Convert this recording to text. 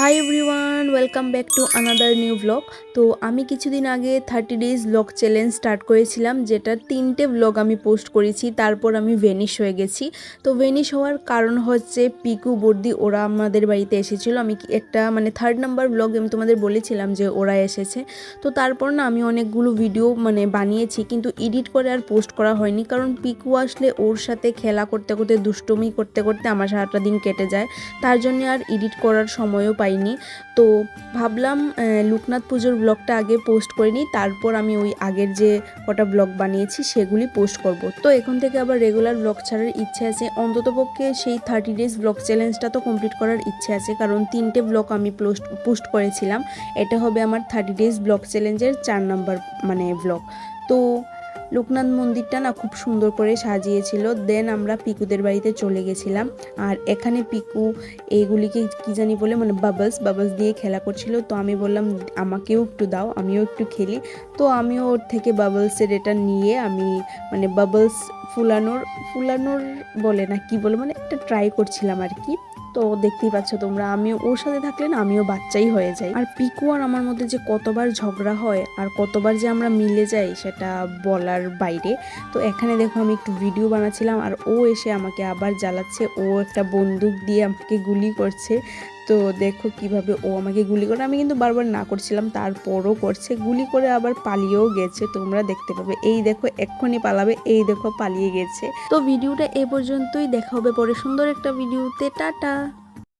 Hi everyone, welcome back to another new blog. তো আমি কিছুদিন আগে 30 ডেজ ব্লগ চ্যালেঞ্জ স্টার্ট করেছিলাম, যেটা 3টে ব্লগ আমি পোস্ট করেছি। তারপর আমি ভেনিশ হয়ে গেছি। তো ভেনিশ হওয়ার কারণ হচ্ছে পিকু বর্দি ওরা আমাদের বাড়িতে এসেছিলো। আমি একটা থার্ড নাম্বার ব্লগ আমি তোমাদের বলেছিলাম যে ওরা এসেছে। তো তারপর না আমি অনেকগুলো ভিডিও বানিয়েছি, কিন্তু এডিট করে আর পোস্ট করা হয়নি, কারণ পিকু আসলে ওর সাথে খেলা করতে করতে দুষ্টুমি করতে করতে আমার সারাটা দিন কেটে যায়। তার জন্য আর এডিট করার সময়ও পাইনি। তো ভাবলাম লোকনাথ পুজোর ব্লগটা আগে পোস্ট করে নিই, তারপর আমি ওই আগের যে কটা ব্লগ বানিয়েছি সেগুলি পোস্ট করব। তো এখন থেকে আবার রেগুলার ব্লগ ছাড়ার ইচ্ছে আছে, অন্ততপক্ষে সেই 30 ডেজ ব্লগ চ্যালেঞ্জটা তো কমপ্লিট করার ইচ্ছে আছে, কারণ 3টে ব্লগ আমি পোস্ট করেছিলাম। এটা হবে আমার 30 ডেজ ব্লগ চ্যালেঞ্জের 4 নাম্বার ব্লগ। তো লোকনাথ মন্দিরটা না খুব সুন্দর করে সাজিয়েছিল। দেন আমরা পিকুদের বাড়িতে চলে গেছিলাম। আর এখানে পিকু এইগুলিকে কি জানি বলে বাবলস দিয়ে খেলা করছিল। তো আমি বললাম আমাকেও একটু দাও, আমিও একটু খেলি। তো আমিও ওর থেকে বাবলসের এটা নিয়ে আমি বাবলস ফুলানোর বলে না কি বলে একটা ট্রাই করছিলাম আর কি। তো দেখতেই পাচ্ছ তোমরা, আমিও ওর সাথে থাকলে না আমিও বাচ্চাই হয়ে যাই। আর পিকু আর আমার মধ্যে যে কতবার ঝগড়া হয় আর কতবার যে আমরা মিলে যাই সেটা বলার বাইরে। তো এখানে দেখো আমি একটু ভিডিও বানাচ্ছিলাম আর ও এসে আমাকে আবার জ্বালাচ্ছে। ও একটা বন্দুক দিয়ে আমাকে গুলি করছে। তো দেখো কিভাবে ও আমাকে গুলি করে, আমি কিন্তু বারবার না করছিলাম, তারপরও করছে, গুলি করে আবার পালিয়েও গেছে। তোমরা দেখতে পাবে, এই দেখো এক্ষুনি পালাবে, এই দেখো পালিয়ে গেছে। তো ভিডিওটা এ পর্যন্তই, দেখা হবে পরে সুন্দর একটা ভিডিওতে। টাটা।